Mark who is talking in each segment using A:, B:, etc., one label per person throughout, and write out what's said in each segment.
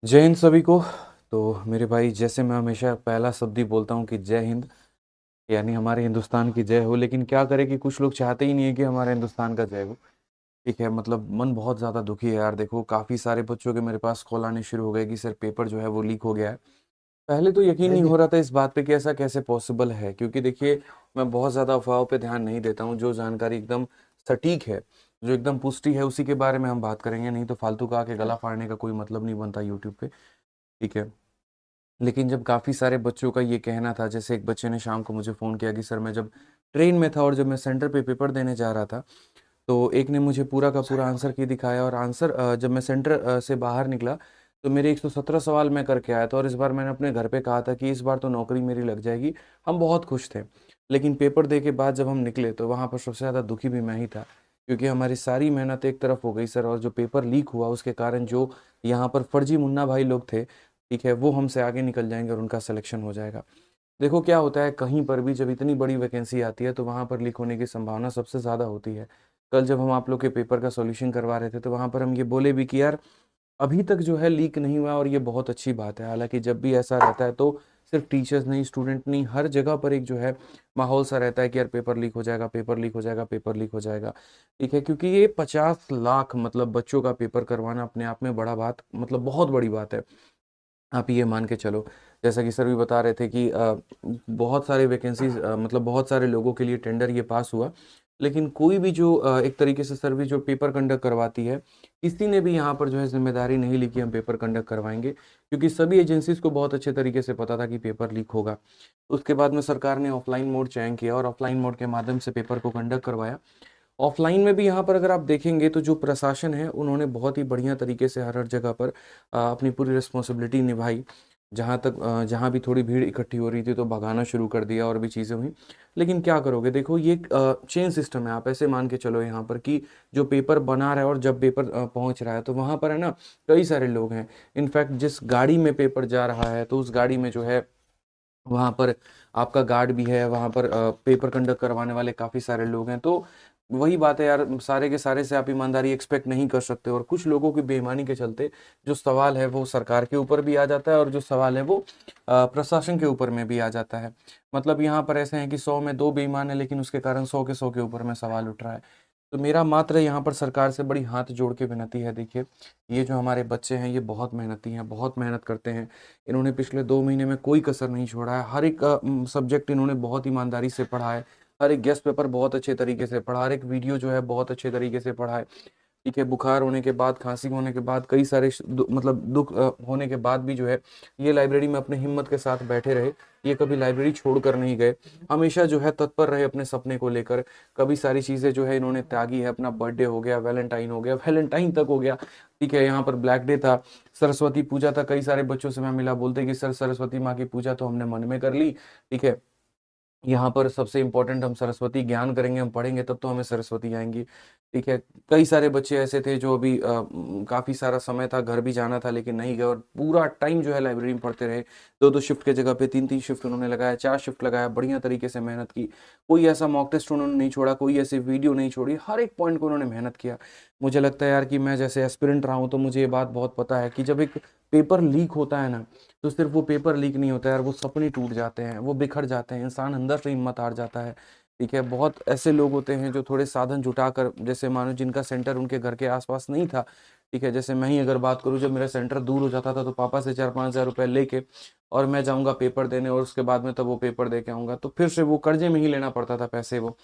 A: जय हिंद सभी को। तो मेरे भाई, जैसे मैं हमेशा पहला शब्द ही बोलता हूँ कि जय हिंद, यानी हमारे हिंदुस्तान की जय हो। लेकिन क्या करें कि कुछ लोग चाहते ही नहीं है कि हमारे हिंदुस्तान का जय हो। ठीक है, मतलब मन बहुत ज़्यादा दुखी है यार। देखो, काफ़ी सारे बच्चों के मेरे पास कॉल आने शुरू हो गए कि सर पेपर जो है वो लीक हो गया है। पहले तो यकीन नहीं हो रहा था इस बात पे कि ऐसा कैसे पॉसिबल है, क्योंकि देखिए, मैं बहुत ज़्यादा अफवाहों पे ध्यान नहीं देता हूँ। जो जानकारी एकदम सटीक है, जो एकदम पुष्टि है, उसी के बारे में हम बात करेंगे। नहीं तो फालतू का आके गला फाड़ने का कोई मतलब नहीं बनता यूट्यूब पे। ठीक है। लेकिन जब काफ़ी सारे बच्चों का ये कहना था, जैसे एक बच्चे ने शाम को मुझे फ़ोन किया कि सर मैं जब ट्रेन में था और जब मैं सेंटर पे पेपर देने जा रहा था, तो एक ने मुझे पूरा का पूरा आंसर की दिखाया। और आंसर जब मैं सेंटर से बाहर निकला, तो मेरे 117 सवाल मैं करके आया था। और इस बार मैंने अपने घर पे कहा था कि इस बार तो नौकरी मेरी लग जाएगी। हम बहुत खुश थे। लेकिन पेपर दे के बाद जब हम निकले, तो वहाँ पर सबसे ज़्यादा दुखी भी मैं ही था, क्योंकि हमारी सारी मेहनत एक तरफ हो गई सर। और जो पेपर लीक हुआ उसके कारण जो यहाँ पर फर्जी मुन्ना भाई लोग थे, ठीक है, वो हमसे आगे निकल जाएंगे और उनका सिलेक्शन हो जाएगा। देखो क्या होता है, कहीं पर भी जब इतनी बड़ी वैकेंसी आती है तो वहाँ पर लीक होने की संभावना सबसे ज़्यादा होती है। कल जब हम आप लोग के पेपर का सॉल्यूशन करवा रहे थे, तो वहाँ पर हम ये बोले भी कि यार अभी तक जो है लीक नहीं हुआ, और ये बहुत अच्छी बात है। हालांकि जब भी ऐसा रहता है तो सिर्फ टीचर्स नहीं, स्टूडेंट नहीं, हर जगह पर एक जो है माहौल सा रहता है कि यार पेपर लीक हो जाएगा, पेपर लीक हो जाएगा, पेपर लीक हो जाएगा। ठीक है, क्योंकि ये 50 लाख मतलब बच्चों का पेपर करवाना अपने आप में बड़ा बात, मतलब बहुत बड़ी बात है। आप ये मान के चलो, जैसा कि सर भी बता रहे थे कि बहुत सारे वैकेंसीज, मतलब बहुत सारे लोगों के लिए टेंडर ये पास हुआ। लेकिन कोई भी जो एक तरीके से सर्विस जो पेपर कंडक्ट करवाती है, किसी ने भी यहाँ पर जो है जिम्मेदारी नहीं ली कि हम पेपर कंडक्ट करवाएंगे, क्योंकि सभी एजेंसीज को बहुत अच्छे तरीके से पता था कि पेपर लीक होगा। उसके बाद में सरकार ने ऑफलाइन मोड चयन किया और ऑफलाइन मोड के माध्यम से पेपर को कंडक्ट करवाया। ऑफलाइन में भी यहाँ पर अगर आप देखेंगे तो जो प्रशासन है, उन्होंने बहुत ही बढ़िया तरीके से हर हर जगह पर अपनी पूरी रिस्पॉन्सिबिलिटी निभाई। जहाँ तक जहाँ भी थोड़ी भीड़ इकट्ठी हो रही थी तो भगाना शुरू कर दिया, और भी चीज़ें हुई। लेकिन क्या करोगे, देखो ये चेन सिस्टम है। आप ऐसे मान के चलो यहाँ पर कि जो पेपर बना रहा है और जब पेपर पहुँच रहा है, तो वहाँ पर है ना, कई सारे लोग हैं। इनफैक्ट जिस गाड़ी में पेपर जा रहा है, तो उस गाड़ी में जो है वहाँ पर आपका गार्ड भी है, वहाँ पर पेपर कंडक्ट करवाने वाले काफ़ी सारे लोग हैं। तो वही बात है यार, सारे के सारे से आप ईमानदारी एक्सपेक्ट नहीं कर सकते। और कुछ लोगों की बेईमानी के चलते जो सवाल है वो सरकार के ऊपर भी आ जाता है, और जो सवाल है वो प्रशासन के ऊपर में भी आ जाता है। मतलब यहाँ पर ऐसे हैं कि 100 में 2 बेईमान है, लेकिन उसके कारण 100 के 100 के ऊपर में सवाल उठ रहा है। तो मेरा मात्र यहाँ पर सरकार से बड़ी हाथ जोड़ के विनती है। देखिए, ये जो हमारे बच्चे हैं, ये बहुत मेहनती हैं, बहुत मेहनत करते हैं। इन्होंने पिछले 2 महीने में कोई कसर नहीं छोड़ा है। हर एक सब्जेक्ट इन्होंने बहुत ईमानदारी से पढ़ा है। हर एक गेस्ट पेपर बहुत अच्छे तरीके से पढ़ा, हर एक वीडियो जो है बहुत अच्छे तरीके से पढ़ा है। ठीक है, बुखार होने के बाद, खांसी होने के बाद, कई सारे मतलब दुख होने के बाद भी जो है ये लाइब्रेरी में अपने हिम्मत के साथ बैठे रहे। ये कभी लाइब्रेरी छोड़कर नहीं गए, हमेशा जो है तत्पर रहे अपने सपने को लेकर। कभी सारी चीज़ें जो है इन्होंने त्यागी है। अपना बर्थडे हो गया, वैलेंटाइन हो गया, वैलेंटाइन तक हो गया। ठीक है, यहाँ पर ब्लैक डे था, सरस्वती पूजा था। कई सारे बच्चों से मैं मिला, बोलते कि सर सरस्वती माँ की पूजा तो हमने मन में कर ली। ठीक है, यहाँ पर सबसे इम्पोर्टेंट हम सरस्वती ज्ञान करेंगे, हम पढ़ेंगे तब तो हमें सरस्वती आएंगी। ठीक है, कई सारे बच्चे ऐसे थे जो अभी काफ़ी सारा समय था, घर भी जाना था लेकिन नहीं गए, और पूरा टाइम जो है लाइब्रेरी में पढ़ते रहे। 2-2 शिफ्ट के जगह पे 3-3 शिफ्ट उन्होंने लगाया, 4 शिफ्ट लगाया, बढ़िया तरीके से मेहनत की। कोई ऐसा मॉक टेस्ट उन्होंने नहीं छोड़ा, कोई ऐसी वीडियो नहीं छोड़ी, हर एक पॉइंट को उन्होंने मेहनत किया। मुझे लगता है यार कि मैं जैसे एस्पिरेंट रहा हूँ, तो मुझे ये बात बहुत पता है कि जब एक पेपर लीक होता है ना, तो सिर्फ वो पेपर लीक नहीं होता है यार, वो सपने टूट जाते हैं, वो बिखर जाते हैं, इंसान अंदर से हिम्मत हार जाता है। ठीक है, बहुत ऐसे लोग होते हैं जो थोड़े साधन जुटाकर, जैसे मानो जिनका सेंटर उनके घर के आसपास नहीं था। ठीक है, जैसे मैं ही अगर बात करूं, जब मेरा सेंटर दूर हो जाता था तो पापा से 4-5 हज़ार रुपये लेके और मैं जाऊंगा पेपर देने, और उसके बाद में तब वो पेपर दे के आऊंगा, तो फिर से वो कर्जे में ही लेना पड़ता था पैसे वो।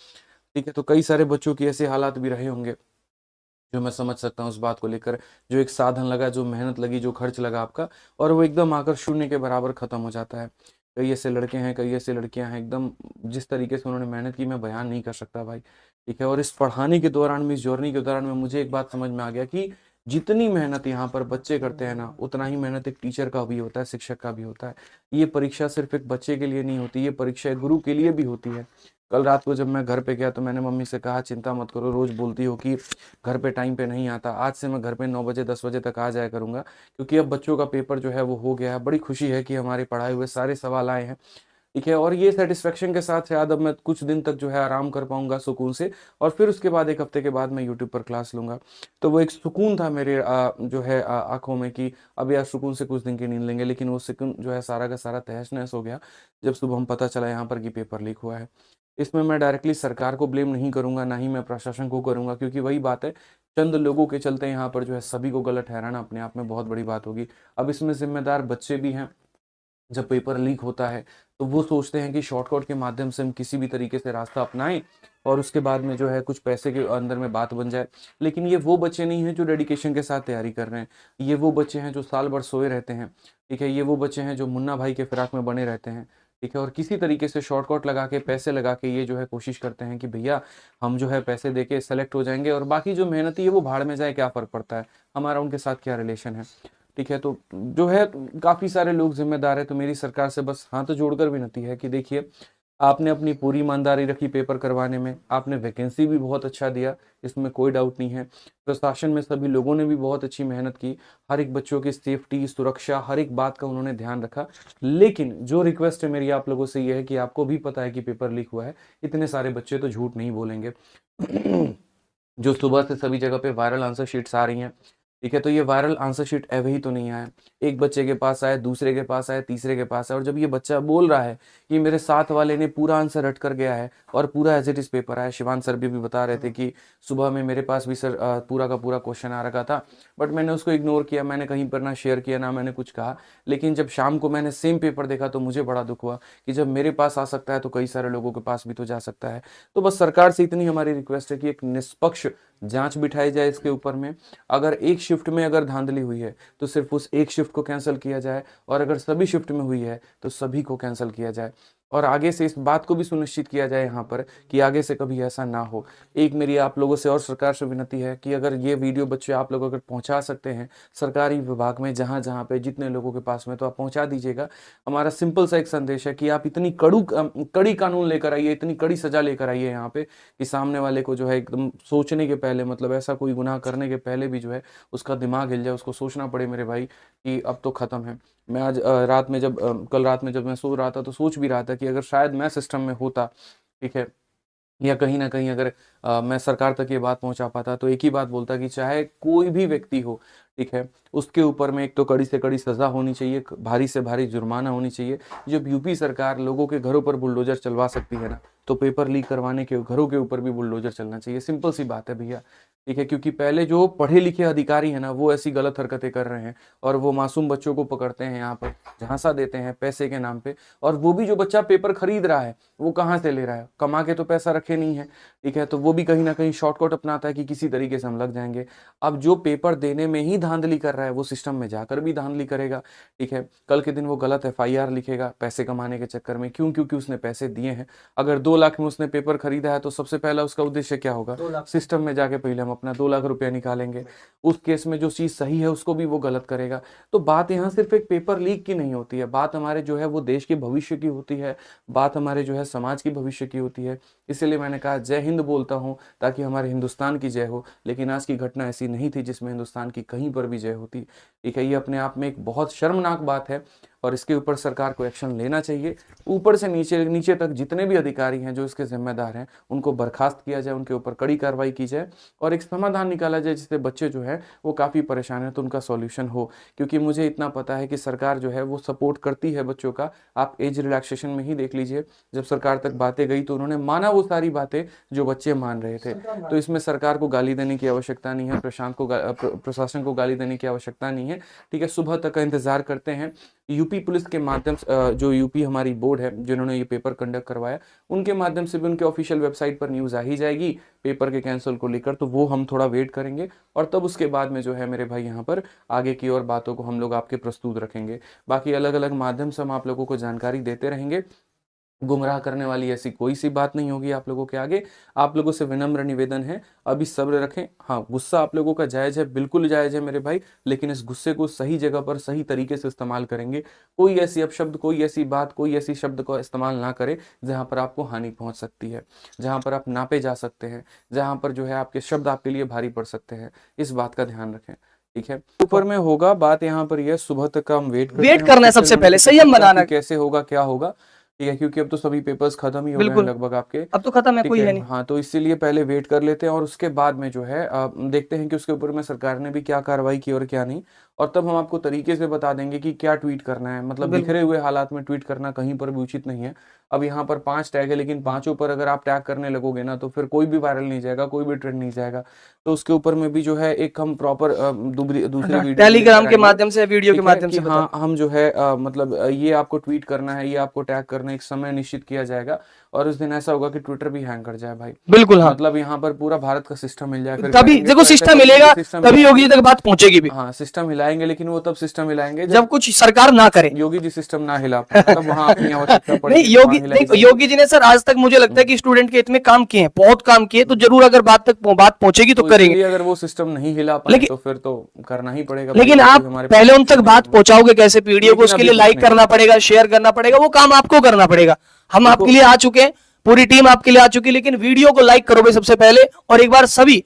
A: ठीक है, तो कई सारे बच्चों की ऐसे हालात भी रहे होंगे, जो मैं समझ सकता हूँ उस बात को लेकर। जो एक साधन लगा, जो मेहनत लगी, जो खर्च लगा आपका, और वो एकदम आकर शून्य के बराबर खत्म हो जाता है। कई ऐसे लड़के हैं, कई ऐसे लड़कियां हैं, एकदम जिस तरीके से उन्होंने मेहनत की मैं बयान नहीं कर सकता भाई। ठीक है, और इस पढ़ाने के दौरान में, इस जर्नी के दौरान में मुझे एक बात समझ में आ गया कि जितनी मेहनत यहाँ पर बच्चे करते हैं ना, उतना ही मेहनत एक टीचर का भी होता है, शिक्षक का भी होता है। ये परीक्षा सिर्फ एक बच्चे के लिए नहीं होती, ये परीक्षा एक गुरु के लिए भी होती है। कल रात को जब मैं घर पे गया तो मैंने मम्मी से कहा, चिंता मत करो, रोज बोलती हो कि घर पे टाइम पे नहीं आता, आज से मैं घर पे 9 बजे 10 बजे तक आ जाया करूंगा, क्योंकि अब बच्चों का पेपर जो है वो हो गया है। बड़ी खुशी है कि हमारे पढ़ाए हुए सारे सवाल आए हैं। ठीक है। और ये सेटिस्फेक्शन के साथ शायद अब मैं कुछ दिन तक जो है आराम कर पाऊंगा सुकून से, और फिर उसके बाद 1 हफ्ते के बाद मैं यूट्यूब पर क्लास लूंगा। तो वो एक सुकून था मेरे जो है आंखों में कि अब यार सुकून से कुछ दिन की नींद लेंगे, लेकिन वो सुकून जो है सारा का सारा तहस नहस हो गया जब सुबह हम पता चला यहाँ पर कि पेपर लीक हुआ है। इसमें मैं डायरेक्टली सरकार को ब्लेम नहीं करूंगा, ना ही मैं प्रशासन को करूंगा, क्योंकि वही बात है, चंद लोगों के चलते यहाँ पर जो है सभी को गलत ठहराना अपने आप में बहुत बड़ी बात होगी। अब इसमें जिम्मेदार बच्चे भी हैं। जब पेपर लीक होता है तो वो सोचते हैं कि शॉर्टकट के माध्यम से हम किसी भी तरीके से रास्ता अपनाएं और उसके बाद में जो है कुछ पैसे के अंदर में बात बन जाए। लेकिन ये वो बच्चे नहीं हैं जो डेडिकेशन के साथ तैयारी कर रहे हैं। ये वो बच्चे हैं जो साल भर सोए रहते हैं। ठीक है। ये वो बच्चे हैं जो मुन्ना भाई के फिराक में बने रहते हैं। ठीक है। और किसी तरीके से शॉर्टकट लगा के पैसे लगा के ये जो है कोशिश करते हैं कि भैया हम जो है पैसे दे के सेलेक्ट हो जाएंगे और बाकी जो मेहनती है वो भाड़ में जाए, क्या फ़र्क पड़ता है, हमारा उनके साथ क्या रिलेशन है। ठीक है। तो जो है काफ़ी सारे लोग जिम्मेदार है। तो मेरी सरकार से बस हाथ जोड़कर विनती है कि देखिए, आपने अपनी पूरी ईमानदारी रखी पेपर करवाने में, आपने वैकेंसी भी बहुत अच्छा दिया, इसमें कोई डाउट नहीं है। प्रशासन में सभी लोगों ने भी बहुत अच्छी मेहनत की, हर एक बच्चों की सेफ्टी सुरक्षा हर एक बात का उन्होंने ध्यान रखा। लेकिन जो रिक्वेस्ट है मेरी आप लोगों से ये है कि आपको भी पता है कि पेपर लीक हुआ है, इतने सारे बच्चे तो झूठ नहीं बोलेंगे। जो सुबह से सभी जगह पे वायरल आंसर शीट्स आ रही हैं, ठीक है, तो ये वायरल आंसर शीट अभी तो नहीं आया, एक बच्चे के पास आया, दूसरे के पास आया, तीसरे के पास आया, और जब ये बच्चा बोल रहा है कि मेरे साथ वाले ने पूरा आंसर रट कर गया है और पूरा एज इट इज पेपर आया। शिवान सर भी बता रहे थे कि सुबह में मेरे पास भी सर पूरा का पूरा क्वेश्चन आ रखा था, बट मैंने उसको इग्नोर किया, मैंने कहीं पर ना शेयर किया ना मैंने कुछ कहा। लेकिन जब शाम को मैंने सेम पेपर देखा तो मुझे बड़ा दुख हुआ कि जब मेरे पास आ सकता है तो कई सारे लोगों के पास भी तो जा सकता है। तो बस सरकार से इतनी हमारी रिक्वेस्ट है कि एक निष्पक्ष जांच बिठाई जाए इसके ऊपर में। अगर एक शिफ्ट में अगर धांधली हुई है तो सिर्फ उस एक शिफ्ट को कैंसिल किया जाए, और अगर सभी शिफ्ट में हुई है तो सभी को कैंसिल किया जाए। और आगे से इस बात को भी सुनिश्चित किया जाए यहाँ पर कि आगे से कभी ऐसा ना हो। एक मेरी आप लोगों से और सरकार से विनती है कि अगर ये वीडियो बच्चे आप लोग अगर पहुंचा सकते हैं सरकारी विभाग में जहाँ जहाँ पे जितने लोगों के पास में, तो आप पहुंचा दीजिएगा। हमारा सिंपल सा एक संदेश है कि आप इतनी कड़ी कानून लेकर आइए, इतनी कड़ी सजा लेकर आइए यहाँ पे कि सामने वाले को जो है एकदम सोचने के पहले, मतलब ऐसा कोई गुनाह करने के पहले भी जो है उसका दिमाग हिल जाए, उसको सोचना पड़े मेरे भाई कि अब तो ख़त्म है। मैं आज रात में जब कल रात में जब मैं सो रहा था तो सोच भी रहा था कि अगर शायद मैं सिस्टम में होता, ठीक है, या कहीं ना कहीं अगर मैं सरकार तक ये बात पहुंचा पाता, तो एक ही बात बोलता कि चाहे कोई भी व्यक्ति हो, ठीक है, उसके ऊपर में एक तो कड़ी से कड़ी सजा होनी चाहिए, भारी से भारी जुर्माना होनी चाहिए। जब यूपी सरकार लोगों के घरों पर बुलडोजर चलवा सकती है ना, तो पेपर लीक करवाने के घरों के ऊपर भी बुलडोजर चलना चाहिए। सिंपल सी बात है भैया। ठीक है। क्योंकि पहले जो पढ़े लिखे अधिकारी हैं ना, वो ऐसी गलत हरकतें कर रहे हैं और वो मासूम बच्चों को पकड़ते हैं, यहाँ पर झांसा देते हैं पैसे के नाम पे। और वो भी जो बच्चा पेपर खरीद रहा है वो कहाँ से ले रहा है, कमा के तो पैसा रखे नहीं है। ठीक है। तो वो भी कहीं ना कहीं शॉर्टकट अपनाता है कि किसी तरीके से हम लग जाएंगे। अब जो पेपर देने में ही धांधली कर रहा है वो सिस्टम में जाकर भी धांधली करेगा। ठीक है। कल के दिन वो गलत FIR लिखेगा पैसे कमाने के चक्कर में। क्यों? क्योंकि उसने पैसे दिए हैं। अगर 2 लाख में उसने पेपर खरीदा है तो सबसे पहला उसका उद्देश्य क्या होगा, सिस्टम में जाके पहले हम अपना 2 लाख रुपया निकालेंगे। उस केस में जो चीज़ सही है उसको भी वो गलत करेगा। तो बात यहाँ सिर्फ एक पेपर लीक की नहीं होती है, बात हमारे जो है वो देश के भविष्य की होती है, बात हमारे जो है समाज की भविष्य की होती है। इसलिए मैंने कहा जय हिंद बोलता हूँ ताकि हमारे हिंदुस्तान की जय हो। लेकिन आज की घटना ऐसी नहीं थी जिसमें हिंदुस्तान की कहीं पर भी जय होती। ठीक है। ये अपने आप में एक बहुत शर्मनाक बात है और इसके ऊपर सरकार को एक्शन लेना चाहिए। ऊपर से नीचे नीचे तक जितने भी अधिकारी हैं जो इसके जिम्मेदार हैं उनको बर्खास्त किया जाए, उनके ऊपर कड़ी कार्रवाई की जाए और एक समाधान निकाला जाए जिससे बच्चे जो है वो काफ़ी परेशान है तो उनका सॉल्यूशन हो। क्योंकि मुझे इतना पता है कि सरकार जो है वो सपोर्ट करती है बच्चों का। आप एज रिलैक्सेशन में ही देख लीजिए, जब सरकार तक बातें गई तो उन्होंने माना वो सारी बातें जो बच्चे मान रहे थे। तो इसमें सरकार को गाली देने की आवश्यकता नहीं है, प्रशासन को गाली देने की आवश्यकता नहीं है। ठीक है। सुबह तक का इंतजार करते हैं। यूपी पुलिस के माध्यम से जो यूपी हमारी बोर्ड है जिन्होंने ये पेपर कंडक्ट करवाया, उनके माध्यम से भी उनके ऑफिशियल वेबसाइट पर न्यूज़ आ ही जाएगी पेपर के कैंसिल को लेकर। तो वो हम थोड़ा वेट करेंगे और तब उसके बाद में जो है मेरे भाई यहाँ पर आगे की और बातों को हम लोग आपके प्रस्तुत रखेंगे। बाकी अलग अलग माध्यम से हम आप लोगों को जानकारी देते रहेंगे। गुमराह करने वाली ऐसी कोई सी बात नहीं होगी आप लोगों के आगे। आप लोगों से विनम्र निवेदन है, अभी सब्र रखें। हाँ, गुस्सा आप लोगों का जायज़ है, बिल्कुल जायज़ है मेरे भाई, लेकिन इस गुस्से को सही जगह पर सही तरीके से इस्तेमाल करेंगे। कोई ऐसी अपशब्द, कोई ऐसी बात, कोई ऐसी शब्द का इस्तेमाल ना करें जहाँ पर आपको हानि पहुँच सकती है, जहाँ पर आप नापे जा सकते हैं, जहाँ पर जो है आपके शब्द आपके लिए भारी पड़ सकते हैं। इस बात का ध्यान रखें। ठीक है। ऊपर में होगा बात यहाँ पर यह सुबह तक का हम वेट
B: करना है सबसे पहले, संयम बनाना,
A: कैसे होगा क्या होगा। ठीक है, क्योंकि अब तो सभी पेपर्स खत्म ही हो गए हैं
B: बिल्कुल।
A: लगभग आपके,
B: अब तो खत्म है,
A: ठीक
B: कोई है
A: है।
B: नहीं।
A: हाँ, तो इसीलिए पहले वेट कर लेते हैं और उसके बाद में जो है देखते हैं कि उसके ऊपर में सरकार ने भी क्या कार्रवाई की और क्या नहीं, और तब हम आपको तरीके से बता देंगे कि क्या ट्वीट करना है। मतलब
B: बिल्कुल।
A: बिखरे हुए हालात में ट्वीट करना कहीं पर भी उचित नहीं है। अब यहाँ पर 5 टैग है, लेकिन पांचों पर अगर आप टैग करने लगोगे ना, तो फिर कोई भी वायरल नहीं जाएगा, कोई भी ट्रेंड नहीं जाएगा। तो उसके ऊपर में भी जो है एक हम प्रॉपर दूसरी वीडियो भी
B: टेलीग्राम
A: लेकर
B: के
A: आएंगे,
B: माध्यम से, वीडियो के
A: ठीक है,
B: माध्यम
A: कि
B: से बता।
A: हाँ हम जो है मतलब ये आपको ट्वीट करना है, ये आपको टैग करना है, एक समय निश्चित किया जाएगा, और उस दिन ऐसा होगा कि ट्विटर भी हैंग कर जाए भाई।
B: बिल्कुल हाँ।
A: मतलब यहाँ पर पूरा भारत का सिस्टम मिल जाए, फिर
B: तभी
A: करेंगे
B: देखो
A: तो ऐसे
B: सिस्टम
A: करेंगे
B: मिलेगा,
A: कि सिस्टम
B: तभी योगी
A: हिलाएंगे।
B: जी तक बात पहुंचेगी भी।
A: हाँ, सिस्टम हिलाएंगे, लेकिन वो तब सिस्टम हिलाएंगे
B: जब कुछ सरकार ना करे।
A: योगी जी सिस्टम ना हिला पाए, तब वहां अपनी आवश्यकता
B: नहीं
A: पड़ेगी,
B: योगी,
A: वहां हिलाई
B: देखो
A: जाएगी।
B: योगी जी ने सर आज तक मुझे लगता है कि स्टूडेंट के हित में काम किए हैं, बहुत काम किए, तो जरूर अगर बात पहुंचेगी तो
A: तो
B: करेंगे।
A: इसीलिए अगर वो सिस्टम नहीं हिला पाए
B: लेकिन
A: तो फिर तो करना ही पड़ेगा भाई,
B: लेकिन
A: और
B: आप
A: कोई हमारे
B: पहले
A: पास
B: उन तक
A: ऑप्शन
B: बात
A: नहीं है।
B: पहुंचाओगे कैसे वीडियो को?
A: लेकिन
B: उसके
A: अभी
B: लिए
A: कुछ
B: लाइक
A: नहीं
B: करना पड़ेगा, शेयर करना पड़ेगा, वो काम आपको करना पड़ेगा। हम
A: देखो,
B: आपके लिए आ चुके हैं, पूरी टीम आपके लिए आ चुकी है, लेकिन वीडियो को लाइक करोगे सबसे पहले, और एक बार सभी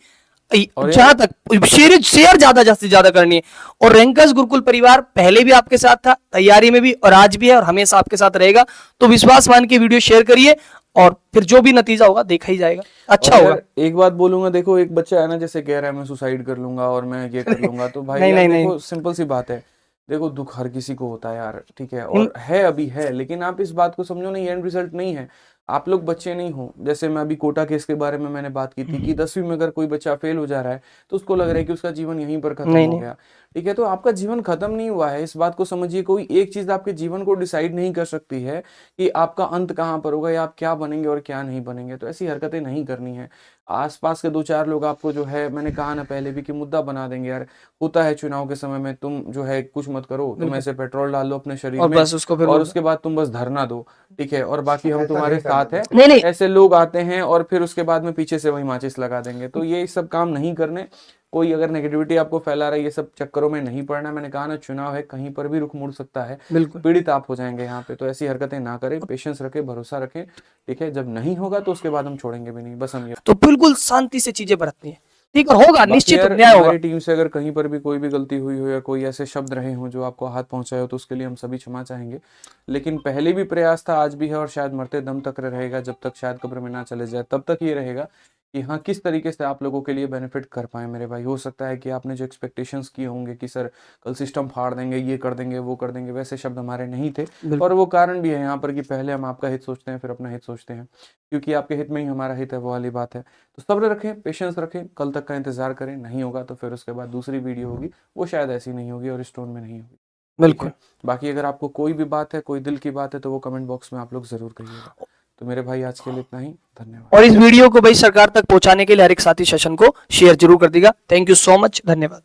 A: और
B: जहां
A: यार
B: तक शेयर ज्यादा से ज्यादा करनी है। और रैंकर्स गुरुकुल परिवार पहले भी आपके साथ था, तैयारी में भी, और आज भी है, और हमेशा आपके साथ रहेगा। तो विश्वास मान के वीडियो शेयर करिए, और फिर जो भी नतीजा होगा देखा ही जाएगा, अच्छा
A: और
B: होगा।
A: यार एक बात बोलूंगा, देखो एक बच्चा है ना, जैसे कह रहा है मैं सुसाइड कर लूंगा और मैं ये कर लूंगा, तो भाई
B: नहीं
A: यार
B: नहीं नहीं।
A: देखो सिंपल सी बात है, देखो दुख हर किसी को होता है यार, ठीक है,
B: इन-
A: और है अभी है, लेकिन आप इस बात को समझो नहीं, एंड रिजल्ट नहीं है। आप लोग बच्चे नहीं हो, जैसे मैं अभी कोटा केस के बारे में मैंने बात की थी कि 10वीं में अगर कोई बच्चा फेल हो जा रहा है तो उसको लग रहा है कि उसका जीवन यहीं पर खत्म
B: नहीं
A: हो
B: नहीं।
A: गया, ठीक है। तो आपका जीवन खत्म नहीं हुआ है, इस बात को समझिए। कोई एक चीज आपके जीवन को डिसाइड नहीं कर सकती है कि आपका अंत कहाँ पर होगा या आप क्या बनेंगे और क्या नहीं बनेंगे। तो ऐसी हरकतें नहीं करनी है। आसपास के 2-4 लोग आपको जो है, मैंने कहा ना पहले भी, कि मुद्दा बना देंगे यार। होता है चुनाव के समय में, तुम जो है कुछ मत करो, तुम
B: बिल्कुल।
A: ऐसे पेट्रोल डाल लो अपने शरीर
B: और
A: में,
B: बस उसको फिर
A: और
B: वो
A: उसके बाद तुम बस धरना दो, ठीक है, और बाकी हम
C: ऐसा
A: तुम्हारे
C: नहीं करना
A: साथ है।
C: बिल्कुल।
B: नहीं नहीं।
A: ऐसे लोग आते हैं और फिर उसके बाद में पीछे से वही माचिस लगा देंगे। तो ये सब काम नहीं करने। कोई अगर नेगेटिविटी आपको फैला रहा है, ये सब चक्करों में नहीं पड़ना। मैंने कहा ना, चुनाव है, कहीं पर भी रुख मुड़ सकता है,
B: बिल्कुल।
A: पीड़ित आप हो जाएंगे यहाँ पे। तो ऐसी हरकतें ना करें, पेशेंस रखें, भरोसा रखें, ठीक है। जब नहीं होगा तो उसके बाद हम छोड़ेंगे भी नहीं, बस हम ये।
B: तो बिल्कुल शांति से चीजें बरतनी है, ठीक है, होगा
A: बाकी
B: निश्चित
A: यार
B: न्याय होगा।
A: हमारी टीम से अगर कहीं पर भी कोई भी गलती हुई हो या कोई ऐसे शब्द रहे हों जो आपको हाथ पहुंचाए हो, तो उसके लिए हम सभी क्षमा चाहेंगे। लेकिन पहले भी प्रयास था, आज भी है, और शायद मरते दम तक रहेगा, जब तक शायद कब्र में ना चले जाए तब तक ये रहेगा कि हाँ, किस तरीके से आप लोगों के लिए बेनिफिट कर पाए मेरे भाई। हो सकता है कि आपने जो एक्सपेक्टेशंस किए होंगे कि सर कल सिस्टम फाड़ देंगे, ये कर देंगे, वो कर देंगे, वैसे शब्द हमारे नहीं थे। और वो कारण भी है यहाँ पर कि पहले हम आपका हित सोचते हैं, फिर अपना हित सोचते हैं, क्योंकि आपके हित में ही हमारा हित है, वो वाली बात है। तो सब्र रखें, पेशेंस रखें, कल तक का इंतजार करें। नहीं होगा तो फिर उसके बाद दूसरी वीडियो होगी, वो शायद ऐसी नहीं होगी और इस टोन में नहीं होगी,
B: बिल्कुल।
A: ठीक है। बाकी अगर आपको कोई भी बात है, कोई दिल की बात है, तो वो कमेंट बॉक्स में आप लोग जरूर कहिएगा। तो मेरे भाई आज के लिए इतना ही, धन्यवाद।
B: और इस वीडियो को भाई सरकार तक पहुंचाने के लिए हर एक साथी सेशन को शेयर जरूर कर देगा। थैंक यू सो मच, धन्यवाद।